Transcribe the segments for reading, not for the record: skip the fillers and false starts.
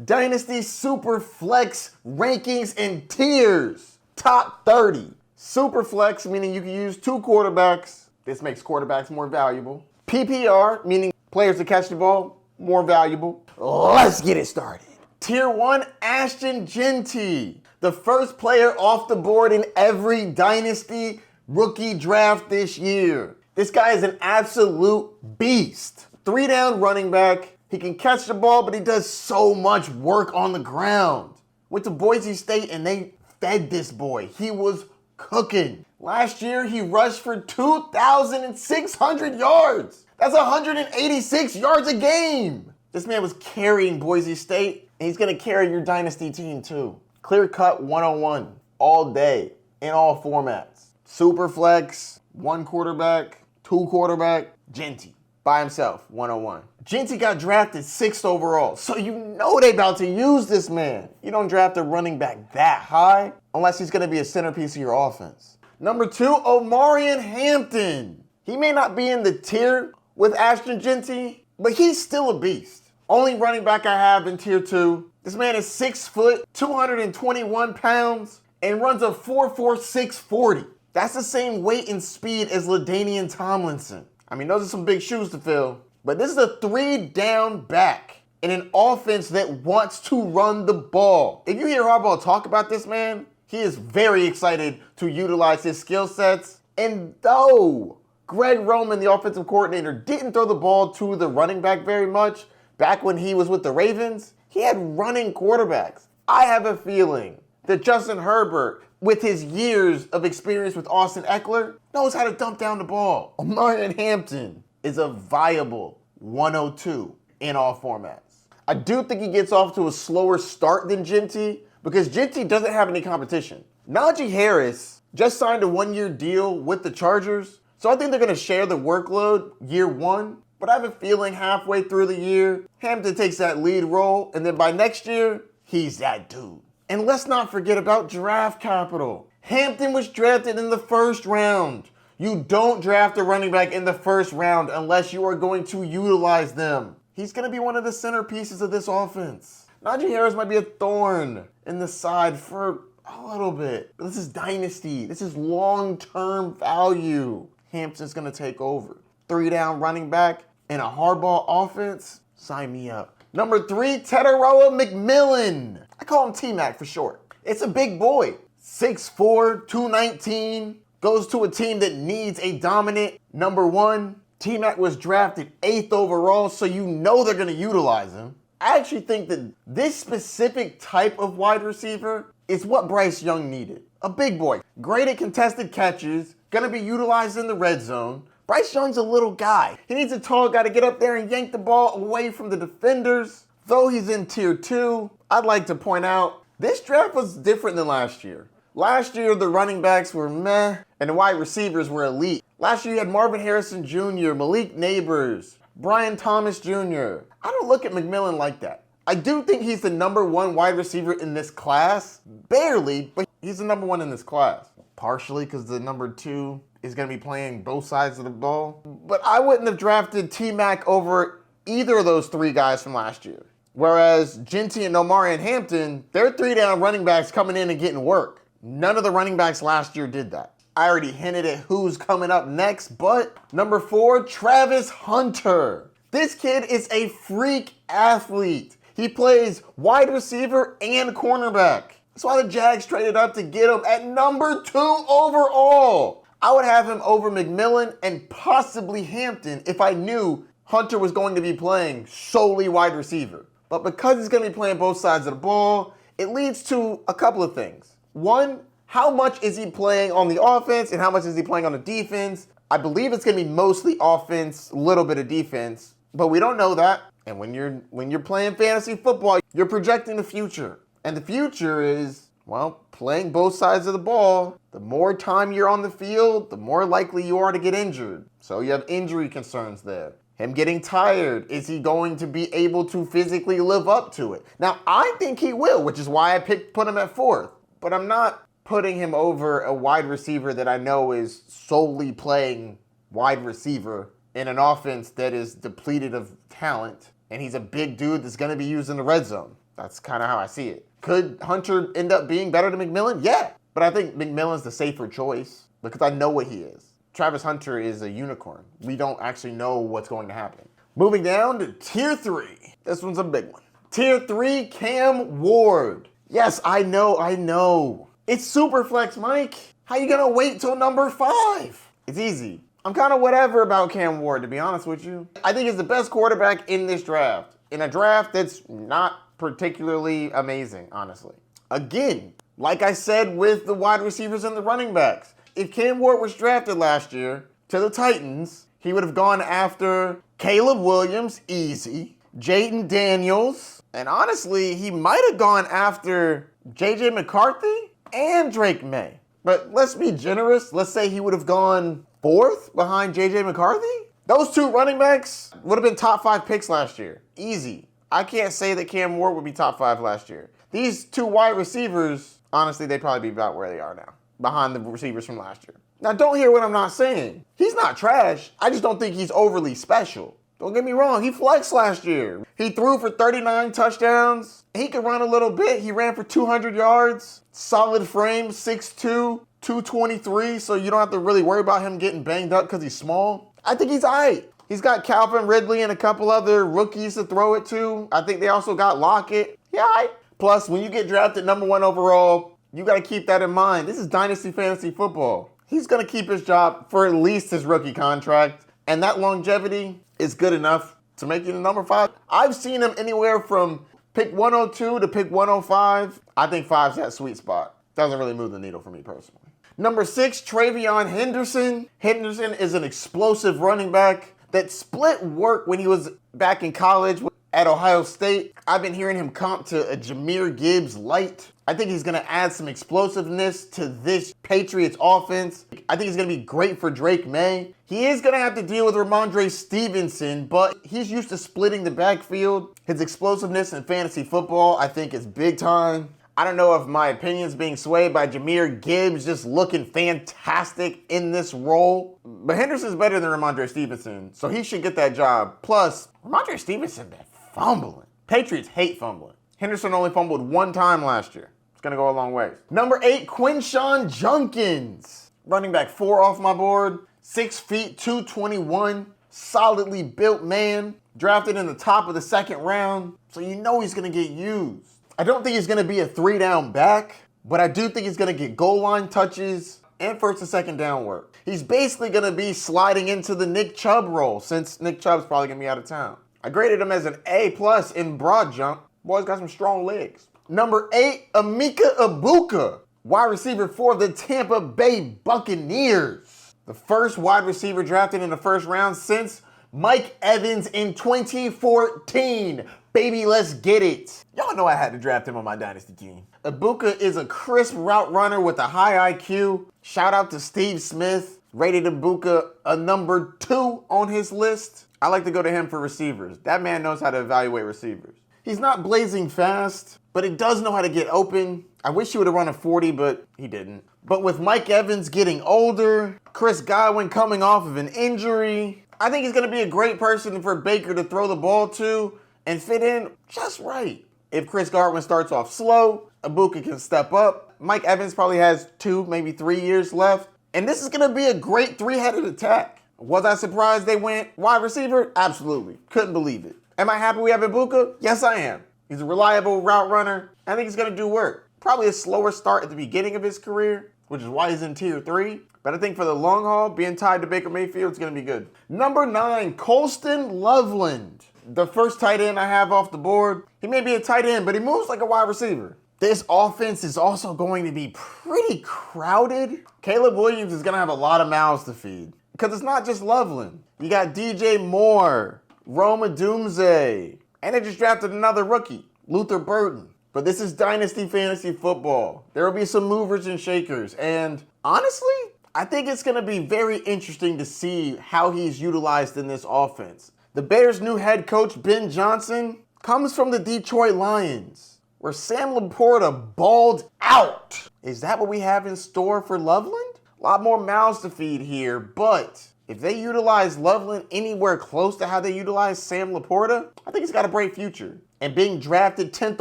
Dynasty Superflex rankings and tiers. Top 30. Superflex, meaning you can use 2 quarterbacks. This makes quarterbacks more valuable. PPR, meaning players to catch the ball, more valuable. Let's get it started. Tier 1, Ashton Jeanty. The first player off the board in every Dynasty rookie draft this year. This guy is an absolute beast. 3-down running back. He can catch the ball, but he does so much work on the ground. Went to Boise State and they fed this boy. He was cooking. Last year, he rushed for 2,600 yards. That's 186 yards a game. This man was carrying Boise State, and he's going to carry your Dynasty team too. Clear cut 101 all day in all formats. Superflex, 1 quarterback, 2 quarterback, Jeanty by himself, 101. Jeanty got drafted 6th overall, so you know they about to use this man. You don't draft a running back that high unless he's going to be a centerpiece of your offense. Number 2, Omarion Hampton. He may not be in the tier with Ashton Jeanty, but he's still a beast. Only running back I have in tier 2. This man is 6 foot, 221 pounds, and runs a 4.46 40. That's the same weight and speed as LaDainian Tomlinson. I mean, those are some big shoes to fill, but this is a 3-down back in an offense that wants to run the ball. If you hear Harbaugh talk about this man, he is very excited to utilize his skill sets. And though Greg Roman, the offensive coordinator, didn't throw the ball to the running back very much back when he was with the Ravens, he had running quarterbacks. I have a feeling that Justin Herbert, with his years of experience with Austin Eckler, knows how to dump down the ball. Omarion Hampton is a viable 102 in all formats. I do think he gets off to a slower start than Jeanty because Jeanty doesn't have any competition. Najee Harris just signed a 1-year deal with the Chargers, so I think they're going to share the workload year 1. But I have a feeling halfway through the year, Hampton takes that lead role, and then by next year, he's that dude. And let's not forget about draft capital. Hampton was drafted in the 1st round. You don't draft a running back in the 1st round unless you are going to utilize them. He's going to be one of the centerpieces of this offense. Najee Harris might be a thorn in the side for a little bit. But this is Dynasty. This is long-term value. Hampton's going to take over. 3-down running back in a Harbaugh offense, sign me up. Number 3, Tetairoa McMillan. I call him T-Mac for short. It's a big boy. 6'4", 219. Goes to a team that needs a dominant number 1. T-Mac was drafted 8th overall, so you know they're going to utilize him. I actually think that this specific type of wide receiver is what Bryce Young needed. A big boy. Great at contested catches. Going to be utilized in the red zone. Bryce Young's a little guy. He needs a tall guy to get up there and yank the ball away from the defenders. Though he's in tier 2, I'd like to point out this draft was different than last year. Last year, the running backs were meh, and the wide receivers were elite. Last year, you had Marvin Harrison Jr., Malik Neighbors, Brian Thomas Jr. I don't look at McMillan like that. I do think he's the number 1 wide receiver in this class. Barely, but he's the number 1 in this class. Partially because the number 2 is going to be playing both sides of the ball. But I wouldn't have drafted T-Mac over either of those 3 guys from last year. Whereas Jeanty and Omarion Hampton, they're 3-down running backs coming in and getting work. None of the running backs last year did that. I already hinted at who's coming up next, but number 4, Travis Hunter. This kid is a freak athlete. He plays wide receiver and cornerback. That's why the Jags traded up to get him at number 2 overall. I would have him over McMillan and possibly Hampton if I knew Hunter was going to be playing solely wide receiver. But because he's going to be playing both sides of the ball, it leads to a couple of things. 1, how much is he playing on the offense and how much is he playing on the defense? I believe it's going to be mostly offense, a little bit of defense, but we don't know that. And when you're playing fantasy football, you're projecting the future. And the future is, well, playing both sides of the ball. The more time you're on the field, the more likely you are to get injured. So you have injury concerns there. Him getting tired, is he going to be able to physically live up to it? Now, I think he will, which is why I put him at 4th. But I'm not putting him over a wide receiver that I know is solely playing wide receiver in an offense that is depleted of talent. And he's a big dude that's going to be used in the red zone. That's kind of how I see it. Could Hunter end up being better than McMillan? Yeah, but I think McMillan's the safer choice because I know what he is. Travis Hunter is a unicorn. We don't actually know what's going to happen. Moving down to tier 3. This one's a big one. Tier 3, Cam Ward. Yes, I know. It's Superflex, Mike. How you gonna wait till number 5? It's easy. I'm kind of whatever about Cam Ward, to be honest with you. I think he's the best quarterback in this draft. In a draft that's not particularly amazing, honestly. Again, like I said with the wide receivers and the running backs, if Cam Ward was drafted last year to the Titans, he would have gone after Caleb Williams, easy, Jayden Daniels, and honestly, he might have gone after J.J. McCarthy and Drake May. But let's be generous. Let's say he would have gone 4th behind J.J. McCarthy. Those 2 running backs would have been top 5 picks last year. Easy. I can't say that Cam Ward would be top 5 last year. These 2 wide receivers, honestly, they'd probably be about where they are now, behind the receivers from last year. Now, don't hear what I'm not saying. He's not trash. I just don't think he's overly special. Don't get me wrong. He flexed last year. He threw for 39 touchdowns. He could run a little bit. He ran for 200 yards. Solid frame, 6'2", 223, so you don't have to really worry about him getting banged up because he's small. I think he's all right. He's got Calvin Ridley and a couple other rookies to throw it to. I think they also got Lockett. Yeah, all right. Plus, when you get drafted number 1 overall, you got to keep that in mind. This is Dynasty Fantasy Football. He's going to keep his job for at least his rookie contract, and that longevity is good enough to make you the number 5. I've seen him anywhere from pick 102 to pick 105. I think 5's that sweet spot. Doesn't really move the needle for me personally. Number 6, TreVeyon Henderson. Henderson is an explosive running back that split work when he was back in college at Ohio State. I've been hearing him comp to a Jahmyr Gibbs light. I think he's going to add some explosiveness to this Patriots offense. I think he's going to be great for Drake May. He is going to have to deal with Ramondre Stevenson, but he's used to splitting the backfield. His explosiveness in fantasy football, I think, is big time. I don't know if my opinion's being swayed by Jahmyr Gibbs just looking fantastic in this role, but Henderson's better than Ramondre Stevenson, so he should get that job. Plus, Ramondre Stevenson been fumbling. Patriots hate fumbling. Henderson only fumbled 1 time last year. It's going to go a long ways. Number 8, Quinshon Judkins. Running back 4 off my board. 6 feet, 221. Solidly built man. Drafted in the top of the 2nd round. So you know he's going to get used. I don't think he's going to be a 3-down back, but I do think he's going to get goal line touches and 1st and 2nd down work. He's basically going to be sliding into the Nick Chubb role since Nick Chubb's probably going to be out of town. I graded him as an A+ in broad jump. Boy's got some strong legs. Number 8, Emeka Egbuka, wide receiver for the Tampa Bay Buccaneers. The first wide receiver drafted in the 1st round since Mike Evans in 2014. Baby, let's get it. Y'all know I had to draft him on my Dynasty team. Egbuka is a crisp route runner with a high IQ. Shout out to Steve Smith. Rated Egbuka a number 2 on his list. I like to go to him for receivers. That man knows how to evaluate receivers. He's not blazing fast, but he does know how to get open. I wish he would have run a 40, but he didn't. But with Mike Evans getting older, Chris Godwin coming off of an injury, I think he's going to be a great person for Baker to throw the ball to and fit in just right. If Chris Godwin starts off slow, Egbuka can step up. Mike Evans probably has 2, maybe 3 years left. And this is going to be a great 3-headed attack. Was I surprised they went wide receiver? Absolutely. Couldn't believe it. Am I happy we have Egbuka? Yes, I am. He's a reliable route runner. I think he's going to do work. Probably a slower start at the beginning of his career, which is why he's in tier 3. But I think for the long haul, being tied to Baker Mayfield is going to be good. Number 9, Colston Loveland. The first tight end I have off the board. He may be a tight end, but he moves like a wide receiver. This offense is also going to be pretty crowded. Caleb Williams is going to have a lot of mouths to feed. Because it's not just Loveland. You got DJ Moore, Roma Doomsday, and they just drafted another rookie, Luther Burton. But this is Dynasty Fantasy Football. There will be some movers and shakers. And honestly, I think it's going to be very interesting to see how he's utilized in this offense. The Bears' new head coach, Ben Johnson, comes from the Detroit Lions, where Sam Laporta balled out. Is that what we have in store for Loveland? A lot more mouths to feed here, but if they utilize Loveland anywhere close to how they utilize Sam Laporta, I think he's got a bright future. and being drafted 10th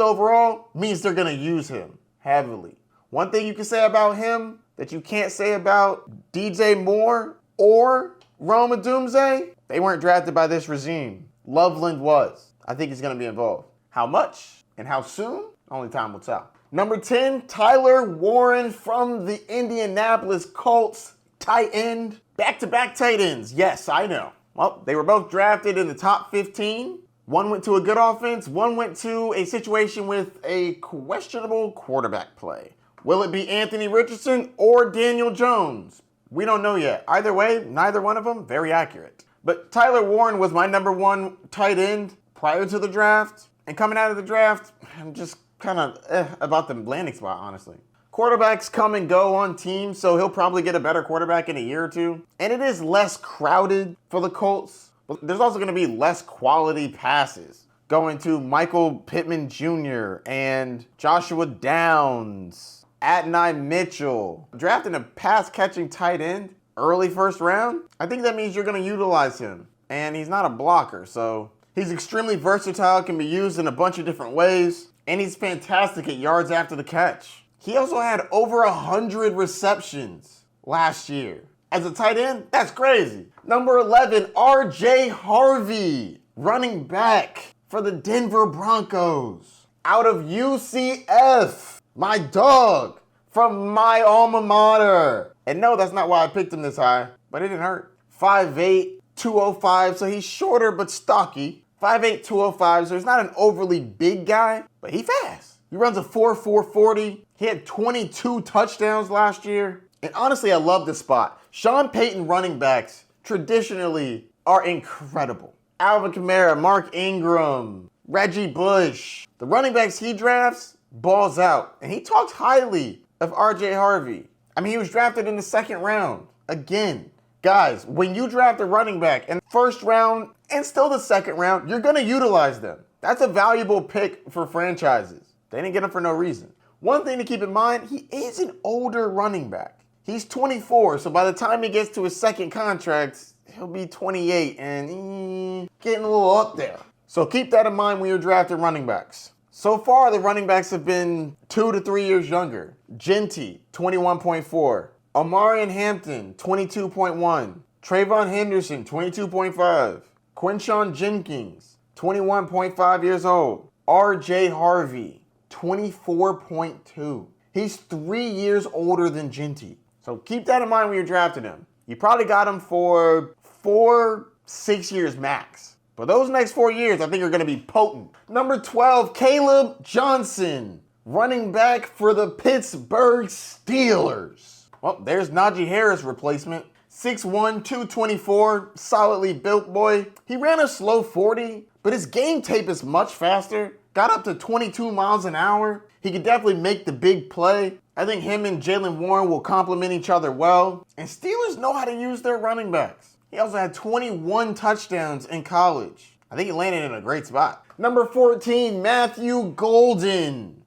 overall means they're going to use him heavily. One thing you can say about him that you can't say about DJ Moore or Rome Odunze, they weren't drafted by this regime. Loveland was. I think he's going to be involved. How much and how soon? Only time will tell. Number 10, Tyler Warren from the Indianapolis Colts, tight end. Back-to-back tight ends. Yes, I know. Well, they were both drafted in the top 15. One went to a good offense. One went to a situation with a questionable quarterback play. Will it be Anthony Richardson or Daniel Jones? We don't know yet. Either way, neither one of them, very accurate. But Tyler Warren was my number 1 tight end prior to the draft. And coming out of the draft, I'm just kind of about the landing spot, honestly. Quarterbacks come and go on teams, so he'll probably get a better quarterback in a year or two. And it is less crowded for the Colts. But there's also going to be less quality passes going to Michael Pittman Jr. and Joshua Downs, Adonai Mitchell. Drafting a pass-catching tight end early first round, I think that means you're going to utilize him. And he's not a blocker, so he's extremely versatile, can be used in a bunch of different ways. And he's fantastic at yards after the catch. He also had over 100 receptions last year. As a tight end, that's crazy. Number 11, RJ Harvey, running back for the Denver Broncos. Out of UCF, my dog, from my alma mater. And no, that's not why I picked him this high, but it didn't hurt. 5'8", 205, so he's shorter but stocky. 5'8", 205, so he's not an overly big guy, but he's fast. He runs a 4.4 40. He had 22 touchdowns last year. And honestly, I love this spot. Sean Payton running backs traditionally are incredible. Alvin Kamara, Mark Ingram, Reggie Bush. The running backs he drafts, balls out. And he talks highly of RJ Harvey. I mean, he was drafted in the 2nd round. Again, guys, when you draft a running back in the 1st round and still the 2nd round, you're going to utilize them. That's a valuable pick for franchises. They didn't get him for no reason. One thing to keep in mind, he is an older running back. He's 24, so by the time he gets to his 2nd contract, he'll be 28 and getting a little up there. So keep that in mind when you're drafting running backs. So far, the running backs have been 2 to 3 years younger. Jeanty, 21.4. Omarion Hampton, 22.1. TreVeyon Henderson, 22.5. Quinshon Judkins, 21.5 years old. RJ Harvey, 24.2. He's 3 years older than Jeanty. So keep that in mind when you're drafting him. You probably got him for 4-6 years max. But those next 4 years, I think, are going to be potent. Number 12, Kaleb Johnson, running back for the Pittsburgh Steelers. Well, there's Najee Harris replacement. 6'1", 224, solidly built boy. He ran a slow 40, but his game tape is much faster. Got up to 22 miles an hour. He could definitely make the big play. I think him and Jaylen Warren will complement each other well. And Steelers know how to use their running backs. He also had 21 touchdowns in college. I think he landed in a great spot. Number 14, Matthew Golden.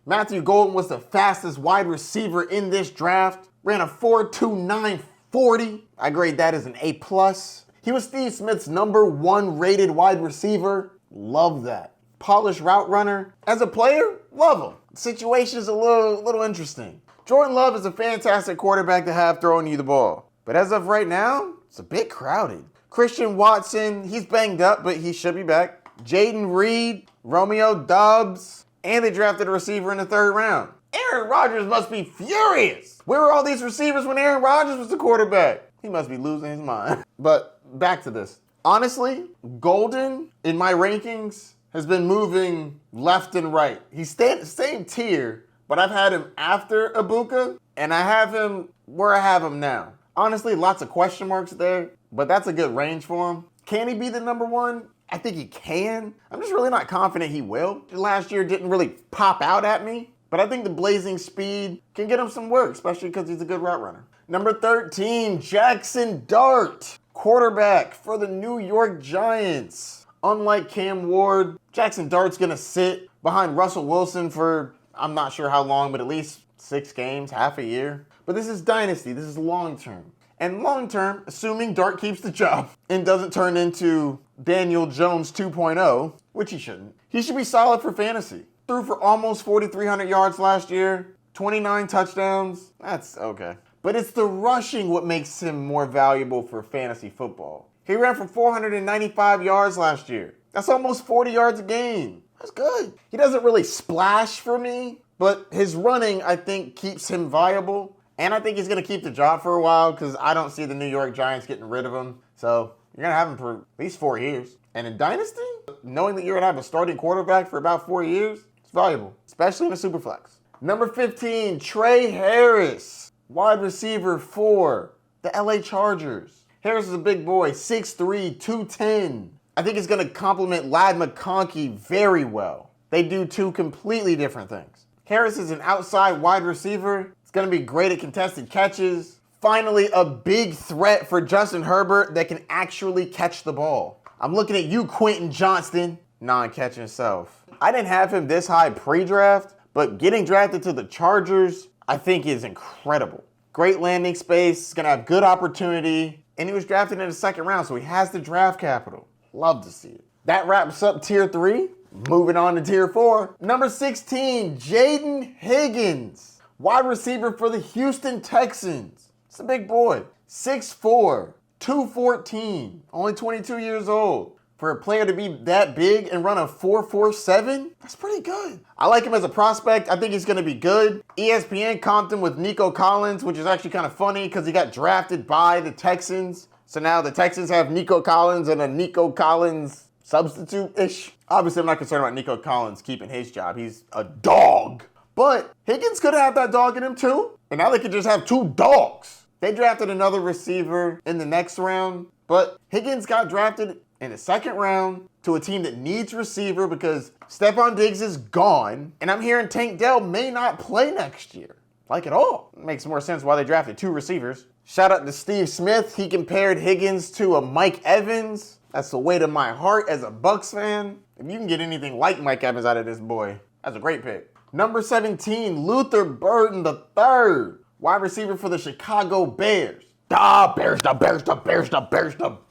Matthew Golden was the fastest wide receiver in this draft. Ran a 4.29 40. I grade that as an A+. He was Steve Smith's number 1 rated wide receiver. Love that. Polished route runner. As a player, love him. The situation is a little interesting. Jordan Love is a fantastic quarterback to have throwing you the ball. But as of right now, it's a bit crowded. Christian Watson, he's banged up, but he should be back. Jaden Reed, Romeo Doubs, and they drafted a receiver in the 3rd round. Aaron Rodgers must be furious. Where were all these receivers when Aaron Rodgers was the quarterback? He must be losing his mind. But back to this. Honestly, Golden, in my rankings, has been moving left and right. He's same tier, but I've had him after Egbuka, and I have him where I have him now. Honestly, lots of question marks there, but that's a good range for him. Can he be the number 1? I think he can. I'm just really not confident he will. Last year didn't really pop out at me, but I think the blazing speed can get him some work, especially because he's a good route runner. Number 13, Jaxson Dart, quarterback for the New York Giants. Unlike Cam Ward, Jaxson Dart's going to sit behind Russell Wilson for, I'm not sure how long, but at least 6 games, half a year. But this is Dynasty. This is long-term. And long-term, assuming Dart keeps the job and doesn't turn into Daniel Jones 2.0, which he shouldn't. He should be solid for fantasy. Threw for almost 4,300 yards last year, 29 touchdowns. That's okay. But it's the rushing what makes him more valuable for fantasy football. He ran for 495 yards last year. That's almost 40 yards a game. That's good. He doesn't really splash for me, but his running, I think, keeps him viable. And I think he's going to keep the job for a while because I don't see the New York Giants getting rid of him. So you're going to have him for at least 4 years. And in Dynasty, knowing that you're going to have a starting quarterback for about 4 years, it's valuable, especially in a Superflex. Number 15, Tre Harris, wide receiver for the LA Chargers. Harris is a big boy, 6'3", 210. I think it's going to complement Ladd McConkey very well. They do two completely different things. Harris is an outside wide receiver. It's going to be great at contested catches. Finally, a big threat for Justin Herbert that can actually catch the ball. I'm looking at you, Quinshon Judkins, non-catching self. I didn't have him this high pre-draft, but getting drafted to the Chargers, I think is incredible. Great landing space, he's going to have good opportunity, and he was drafted in the second round, so he has the draft capital. Love to see it. That wraps up Tier 3. Moving on to Tier 4. Number 16, Jayden Higgins, wide receiver for the Houston Texans. It's a big boy. 6'4", 214, only 22 years old. For a player to be that big and run a 4.47, that's pretty good. I like him as a prospect. I think he's going to be good. ESPN comped him with Nico Collins, which is actually kind of funny because he got drafted by the Texans. So now the Texans have Nico Collins and a Nico Collins substitute-ish. Obviously, I'm not concerned about Nico Collins keeping his job. He's a dog. But Higgins could have that dog in him too. And now they could just have two dogs. They drafted another receiver in the next round. But Higgins got drafted in the second round to a team that needs receiver because Stephon Diggs is gone. And I'm hearing Tank Dell may not play next year. Like at all. It makes more sense why they drafted two receivers. Shout out to Steve Smith. He compared Higgins to a Mike Evans. That's the weight of my heart as a Bucs fan. If you can get anything like Mike Evans out of this boy, that's a great pick. Number 17, Luther Burden III, wide receiver for the Chicago Bears. The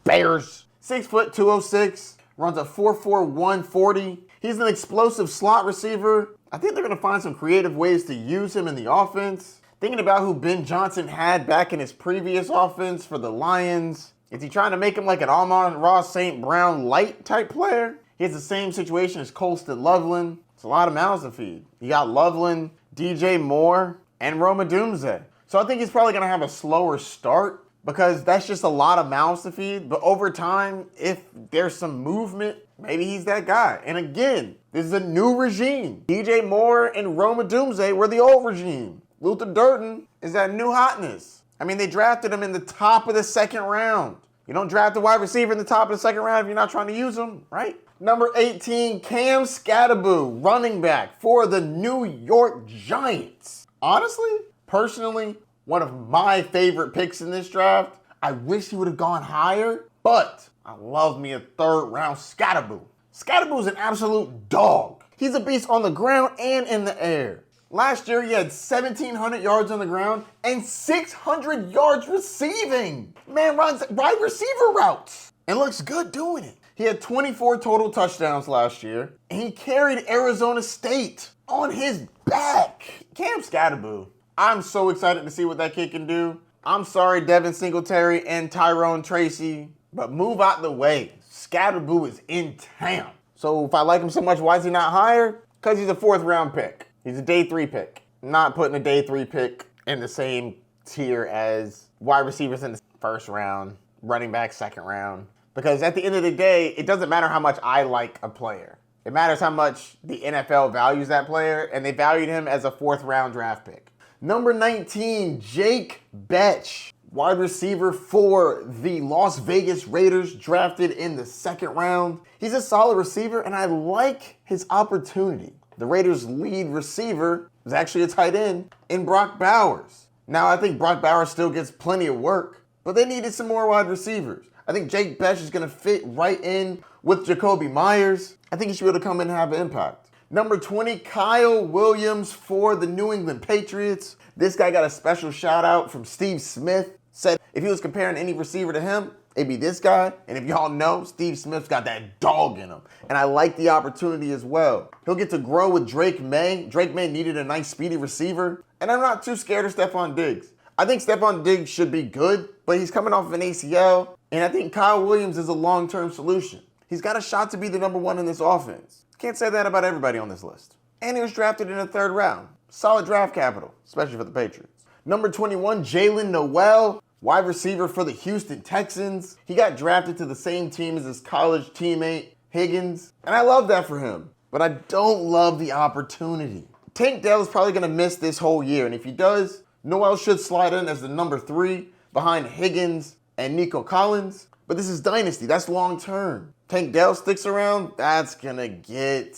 Bears. 6 foot 206, runs a 4.4 140. He's an explosive slot receiver. I think they're going to find some creative ways to use him in the offense. Thinking about who Ben Johnson had back in his previous offense for the Lions. Is he trying to make him like an Amon-Ra St. Brown light type player? He has the same situation as Colston Loveland. It's a lot of mouths to feed. You got Loveland, DJ Moore, and Rome Odunze. So I think he's probably going to have a slower start because that's just a lot of mouths to feed. But over time, if there's some movement, maybe he's that guy. And again, this is a new regime. DJ Moore and Rome Odunze were the old regime. Luther Burden is that new hotness. I mean, they drafted him in the top of the second round. You don't draft a wide receiver in the top of the second round if you're not trying to use him, right? Number 18, Cam Skattebo, running back for the New York Giants. Honestly, personally, one of my favorite picks in this draft. I wish he would have gone higher, but I love me a third-round Skattebo. Skattebo is an absolute dog. He's a beast on the ground and in the air. Last year, he had 1,700 yards on the ground and 600 yards receiving. Man runs wide receiver routes and looks good doing it. He had 24 total touchdowns last year, and he carried Arizona State on his back. Cam Skattebo. I'm so excited to see what that kid can do. I'm sorry, Devin Singletary and Tyrone Tracy, but move out the way. Skattebo is in town. So if I like him so much, why is he not higher? Because he's a fourth-round pick. He's a day 3 pick. Not putting a day 3 pick in the same tier as wide receivers in the first round, running back second round. Because at the end of the day, it doesn't matter how much I like a player. It matters how much the NFL values that player, and they valued him as a fourth-round draft pick. Number 19, Jake Bech, wide receiver for the Las Vegas Raiders, drafted in the second round. He's a solid receiver, and I like his opportunity. The Raiders' lead receiver is actually a tight end in Brock Bowers. Now, I think Brock Bowers still gets plenty of work, but they needed some more wide receivers. I think Jake Bech is going to fit right in with Jacoby Myers. I think he should be able to come in and have an impact. Number 20, Kyle Williams for the New England Patriots. This guy got a special shout out from Steve Smith. Said if he was comparing any receiver to him, It'd be this guy, and if y'all know, Steve Smith's got that dog in him. And I like the opportunity as well. He'll get to grow with Drake May. Drake May needed a nice, speedy receiver, and I'm not too scared of Stephon Diggs. I think Stephon Diggs should be good, but he's coming off of an ACL, and I think Kyle Williams is a long-term solution. He's got a shot to be the #1 in this offense. Can't say that about everybody on this list. And he was drafted in the 3rd round. Solid draft capital, especially for the Patriots. Number 21, Jaylen Noel, wide receiver for the Houston Texans. He got drafted to the same team as his college teammate, Higgins, and I love that for him. But I don't love the opportunity. Tank Dell is probably going to miss this whole year, and if he does, Noel should slide in as the number 3 behind Higgins and Nico Collins. But this is Dynasty. That's long term. Tank Dell sticks around, that's going to get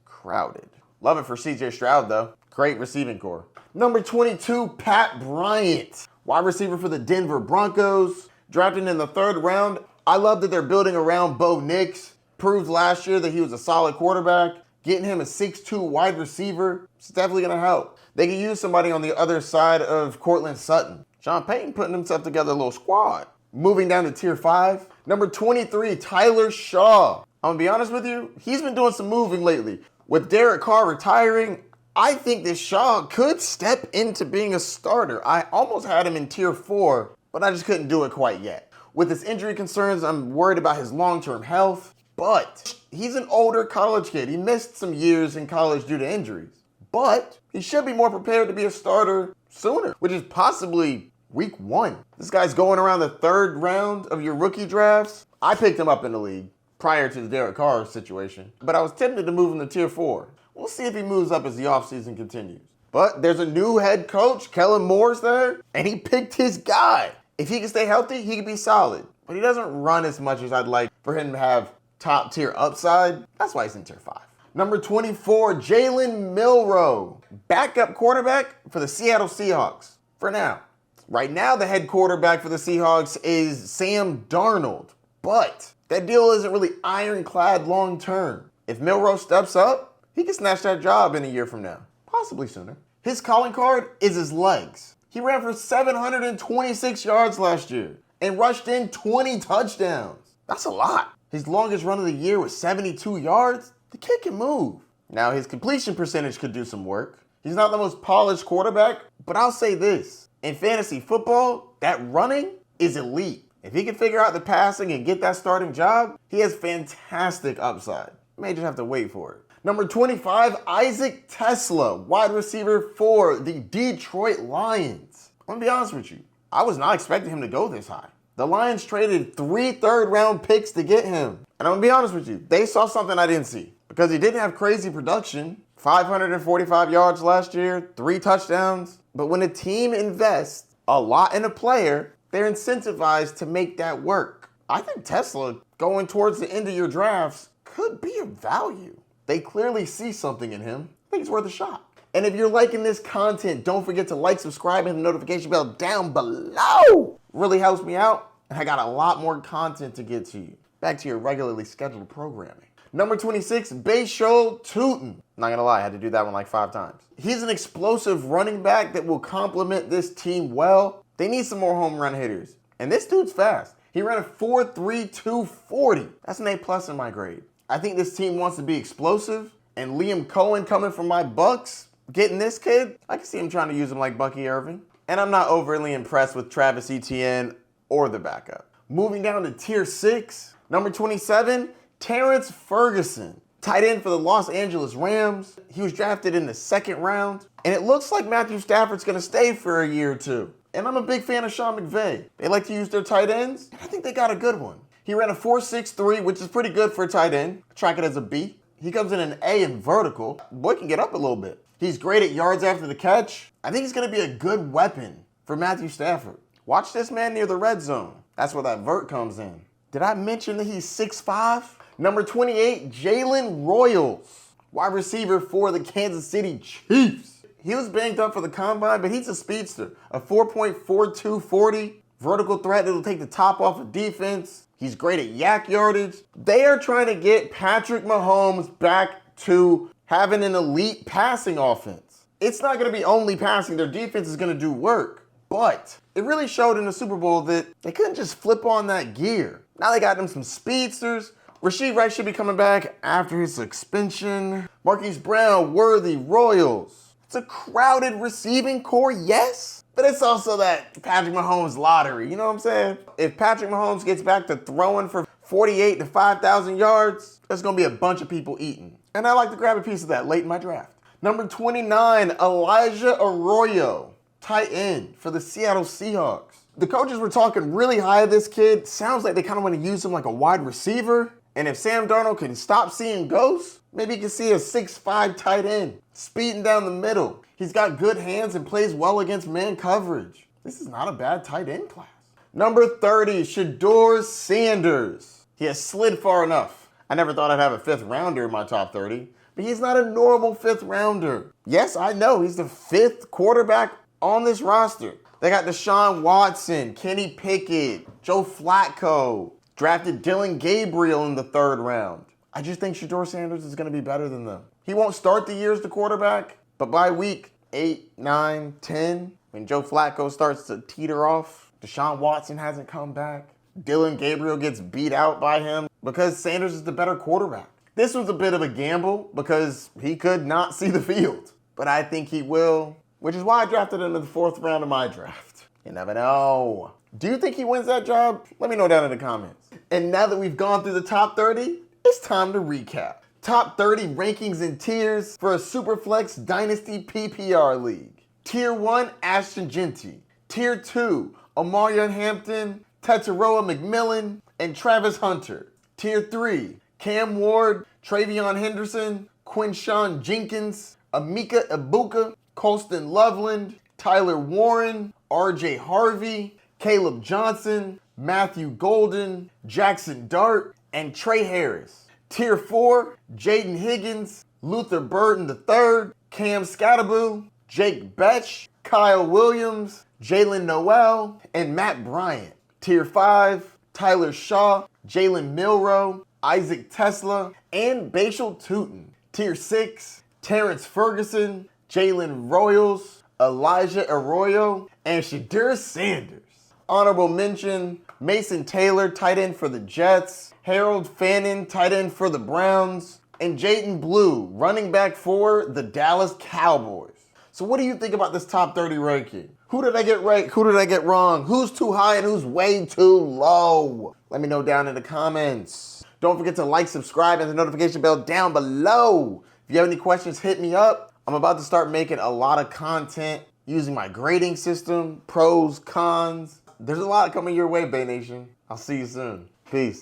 crowded. Love it for CJ Stroud, though. Great receiving core. Number 22, Pat Bryant, wide receiver for the Denver Broncos. Drafted in the 3rd round. I love that they're building around Bo Nix. Proved last year that he was a solid quarterback. Getting him a 6'2 wide receiver is definitely going to help. They can use somebody on the other side of Cortland Sutton. Sean Payton putting himself together a little squad. Moving down to tier 5. Number 23, Tyler Shough. I'm going to be honest with you, he's been doing some moving lately. With Derek Carr retiring, I think that Shough could step into being a starter. I almost had him in tier 4, but I just couldn't do it quite yet. With his injury concerns, I'm worried about his long-term health, but he's an older college kid. He missed some years in college due to injuries, but he should be more prepared to be a starter sooner, which is possibly week 1. This guy's going around the 3rd round of your rookie drafts. I picked him up in the league prior to the Derek Carr situation, but I was tempted to move him to tier 4. We'll see if he moves up as the offseason continues. But there's a new head coach, Kellen Moore's there, and he picked his guy. If he can stay healthy, he can be solid. But he doesn't run as much as I'd like for him to have top tier upside. That's why he's in tier 5. Number 24, Jalen Milroe, backup quarterback for the Seattle Seahawks for now. Right now, the head quarterback for the Seahawks is Sam Darnold, but that deal isn't really ironclad long term. If Milroe steps up, he can snatch that job in a year from now, possibly sooner. His calling card is his legs. He ran for 726 yards last year and rushed in 20 touchdowns. That's a lot. His longest run of the year was 72 yards. The kid can move. Now, his completion percentage could do some work. He's not the most polished quarterback, but I'll say this. In fantasy football, that running is elite. If he can figure out the passing and get that starting job, he has fantastic upside. You may just have to wait for it. Number 25, Isaac TeSlaa, wide receiver for the Detroit Lions. I'm going to be honest with you. I was not expecting him to go this high. The Lions traded 3 third-round picks to get him. And I'm going to be honest with you. They saw something I didn't see. Because he didn't have crazy production. 545 yards last year, 3 touchdowns. But when a team invests a lot in a player, they're incentivized to make that work. I think TeSlaa, going towards the end of your drafts, could be of value. They clearly see something in him. I think it's worth a shot. And if you're liking this content, don't forget to like, subscribe, and the notification bell down below. Really helps me out, and I got a lot more content to get to you. Back to your regularly scheduled programming. Number 26, Bhayshul Tuten. Not gonna lie, I had to do that one like 5 times. He's an explosive running back that will complement this team well. They need some more home run hitters. And this dude's fast. He ran a 4.32 40. That's an A+ in my grade. I think this team wants to be explosive, and Liam Cohen coming from my Bucks, getting this kid, I can see him trying to use him like Bucky Irving. And I'm not overly impressed with Travis Etienne or the backup. Moving down to tier 6, number 27, Terrance Ferguson, tight end for the Los Angeles Rams. He was drafted in the 2nd round, and it looks like Matthew Stafford's gonna stay for a year or 2. And I'm a big fan of Sean McVay. They like to use their tight ends, and I think they got a good one. He ran a 4.63, which is pretty good for a tight end. Track it as a B. He comes in an A in vertical. Boy can get up a little bit. He's great at yards after the catch. I think he's going to be a good weapon for Matthew Stafford. Watch this man near the red zone. That's where that vert comes in. Did I mention that he's 6'5"? Number 28, Jalen Royals, wide receiver for the Kansas City Chiefs. He was banged up for the combine, but he's a speedster. A 4.42 40, vertical threat that'll take the top off of defense. He's great at yak yardage. They are trying to get Patrick Mahomes back to having an elite passing offense. It's not going to be only passing. Their defense is going to do work. But it really showed in the Super Bowl that they couldn't just flip on that gear. Now they got them some speedsters. Rasheed Rice should be coming back after his suspension. Marquise Brown, Worthy, Royals. It's a crowded receiving core, yes, but it's also that Patrick Mahomes lottery, you know what I'm saying? If Patrick Mahomes gets back to throwing for 48 to 5,000 yards, there's going to be a bunch of people eating. And I like to grab a piece of that late in my draft. Number 29, Elijah Arroyo, tight end for the Seattle Seahawks. The coaches were talking really high of this kid. Sounds like they kind of want to use him like a wide receiver. And if Sam Darnold can stop seeing ghosts, maybe you can see a 6'5" tight end speeding down the middle. He's got good hands and plays well against man coverage. This is not a bad tight end class. Number 30, Shedeur Sanders. He has slid far enough. I never thought I'd have a 5th rounder in my top 30, but he's not a normal 5th rounder. Yes, I know he's the 5th quarterback on this roster. They got Deshaun Watson, Kenny Pickett, Joe Flacco. Drafted Dylan Gabriel in the 3rd round. I just think Shedeur Sanders is going to be better than them. He won't start the year as the quarterback, but by week 8, 9, 10, when Joe Flacco starts to teeter off, Deshaun Watson hasn't come back, Dylan Gabriel gets beat out by him because Sanders is the better quarterback. This was a bit of a gamble because he could not see the field, but I think he will, which is why I drafted him in the 4th round of my draft. You never know. Do you think he wins that job? Let me know down in the comments. And now that we've gone through the top 30, it's time to recap. Top 30 rankings and tiers for a Superflex Dynasty PPR League. Tier 1, Ashton Jeanty. Tier 2, Omarion Hampton, Tetairoa McMillan, and Travis Hunter. Tier 3, Cam Ward, TreVeyon Henderson, Quinshon Judkins, Emeka Egbuka, Colston Loveland, Tyler Warren, RJ Harvey, Kaleb Johnson, Matthew Golden, Jaxson Dart, and Tre Harris. Tier 4, Jayden Higgins, Luther Burden III, Cam Skattebo, Jake Bech, Kyle Williams, Jalen Noel, and Matt Bryant. Tier 5, Tyler Shough, Jalen Milroe, Isaac TeSlaa, and Bhayshul Tuten. Tier 6, Terrance Ferguson, Jalen Royals, Elijah Arroyo, and Shedeur Sanders. Honorable mention, Mason Taylor, tight end for the Jets, Harold Fannin, tight end for the Browns, and Jaden Blue, running back for the Dallas Cowboys. So what do you think about this top 30 ranking? Who did I get right? Who did I get wrong? Who's too high and who's way too low? Let me know down in the comments. Don't forget to like, subscribe, and the notification bell down below. If you have any questions, hit me up. I'm about to start making a lot of content using my grading system, pros, cons. There's a lot coming your way, Bay Nation. I'll see you soon. Peace.